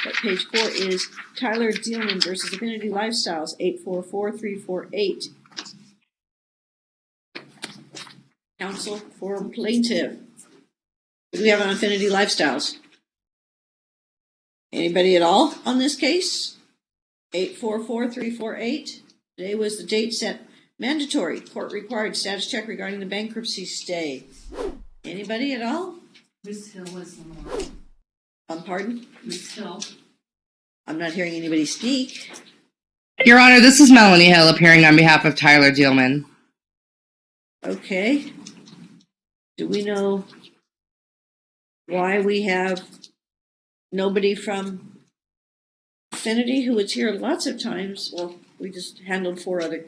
But page 4 is Tyler Dielmann versus Affinity Lifestyles, 844348. Counsel for plaintiff. What do we have on Affinity Lifestyles? Anybody at all on this case? 844348. Today was the date set. Mandatory court required status check regarding the bankruptcy stay. Anybody at all? Ms. Hill was on the line. Pardon? Ms. Hill. I'm not hearing anybody speak. Your Honor, this is Melanie Hill appearing on behalf of Tyler Dielmann. Okay. Do we know why we have nobody from Affinity who was here lots of times? Well, we just handled 4 other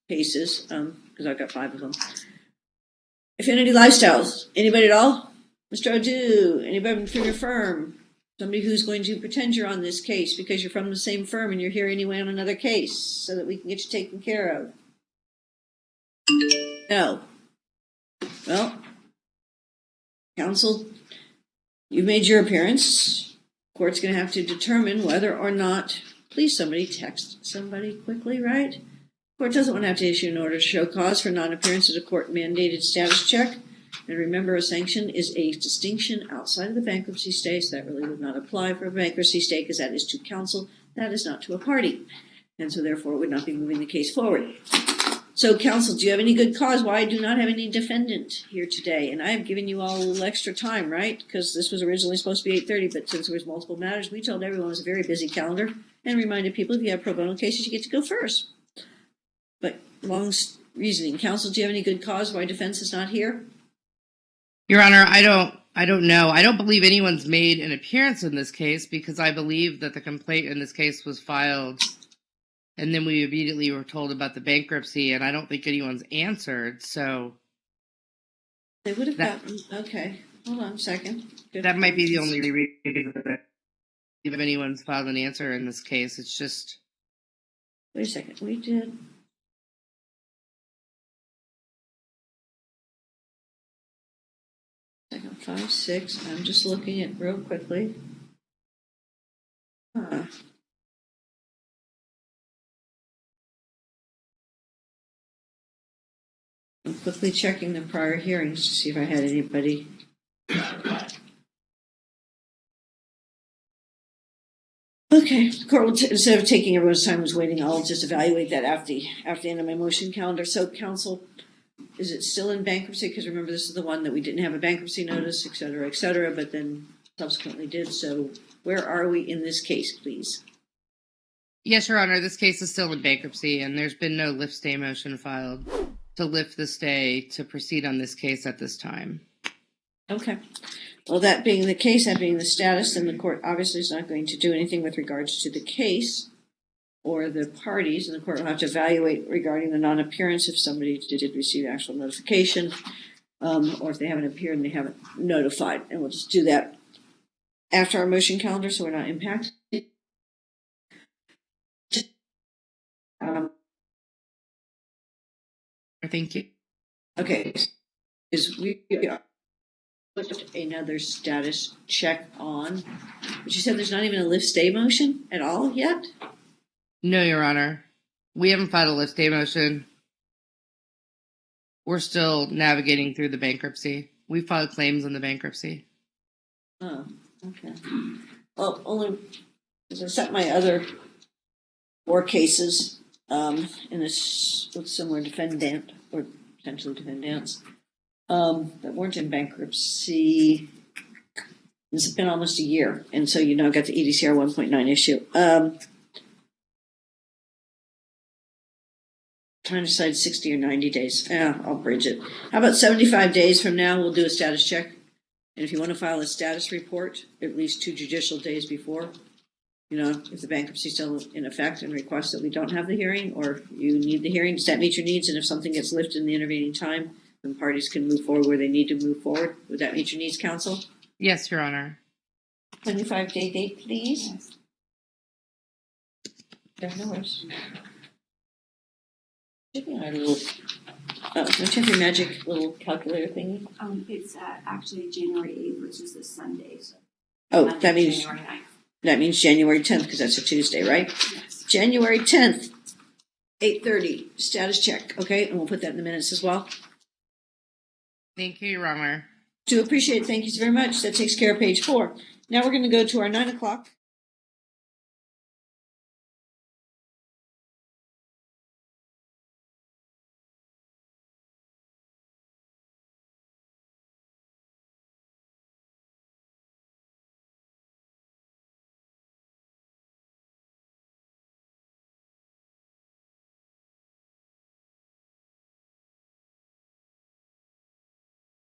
cases because I've got 5 of them. Affinity Lifestyles. Anybody at all? Mr. O'Dew, anybody from your firm? Somebody who's going to pretend you're on this case because you're from the same firm and you're here anyway on another case so that we can get you taken care of. No. Well, counsel, you've made your appearance. Court's going to have to determine whether or not, please somebody text somebody quickly, right? Court doesn't want to have to issue an order to show cause for non-appearance at a court-mandated status check. And remember, a sanction is a distinction outside of the bankruptcy stay, so that really would not apply for a bankruptcy stay because that is to counsel, that is not to a party. And so therefore it would not be moving the case forward. So counsel, do you have any good cause why I do not have any defendant here today? And I have given you all a little extra time, right? Because this was originally supposed to be 8:30, but since there was multiple matters, we told everyone it was a very busy calendar and reminded people if you have pro bono cases, you get to go first. But long reasoning. Counsel, do you have any good cause why defense is not here? Your Honor, I don't know. I don't believe anyone's made an appearance in this case because I believe that the complaint in this case was filed and then we immediately were told about the bankruptcy and I don't think anyone's answered, so. They would have gotten, okay, hold on a second. That might be the only reason that if anyone's filed an answer in this case. It's just. Wait a second, we did. Second, 5, 6. I'm just looking at real quickly. I'm quickly checking the prior hearings to see if I had anybody. Okay, the court will instead of taking everyone's time was waiting, I'll just evaluate that after the end of my motion calendar. So, counsel, is it still in bankruptcy? Because remember, this is the one that we didn't have a bankruptcy notice, et cetera, but then subsequently did. So where are we in this case, please? Yes, Your Honor, this case is still in bankruptcy and there's been no lift stay motion filed to lift the stay to proceed on this case at this time. Okay. Well, that being the case, that being the status, then the court obviously is not going to do anything with regards to the case or the parties, and the court will have to evaluate regarding the non-appearance if somebody did receive actual notification, or if they haven't appeared and they haven't notified. And we'll just do that after our motion calendar so we're not impacted. Thank you. Okay. We put another status check on, but you said there's not even a lift stay motion at all yet? No, Your Honor. We haven't filed a lift stay motion. We're still navigating through the bankruptcy. We filed claims on the bankruptcy. Oh, okay. Well, only because I set my other 4 cases in this with similar defendant or potentially defendants that weren't in bankruptcy. It's been almost a year, and so you now got the EDCR 1.9 issue. Trying to decide 60 or 90 days. Yeah, I'll bridge it. How about 75 days from now, we'll do a status check. And if you want to file a status report, at least 2 judicial days before, if the bankruptcy is still in effect and request that we don't have the hearing, or you need the hearing, does that meet your needs? And if something gets lifted in the intervening time, then parties can move forward where they need to move forward. Would that meet your needs, counsel? Yes, Your Honor. 25-day date, please. Yeah, no worries. Don't you have your magic little calculator thingy? It's actually January 8th, which is this Sunday. So that means January 9th. That means January 10th, because that's a Tuesday, right? Yes. January 10th, 8:30, status check, okay? And we'll put that in the minutes as well. Thank you, Your Honor. Do appreciate it. Thank you very much. That takes care of page 4. Now we're going to go to our 9 o'clock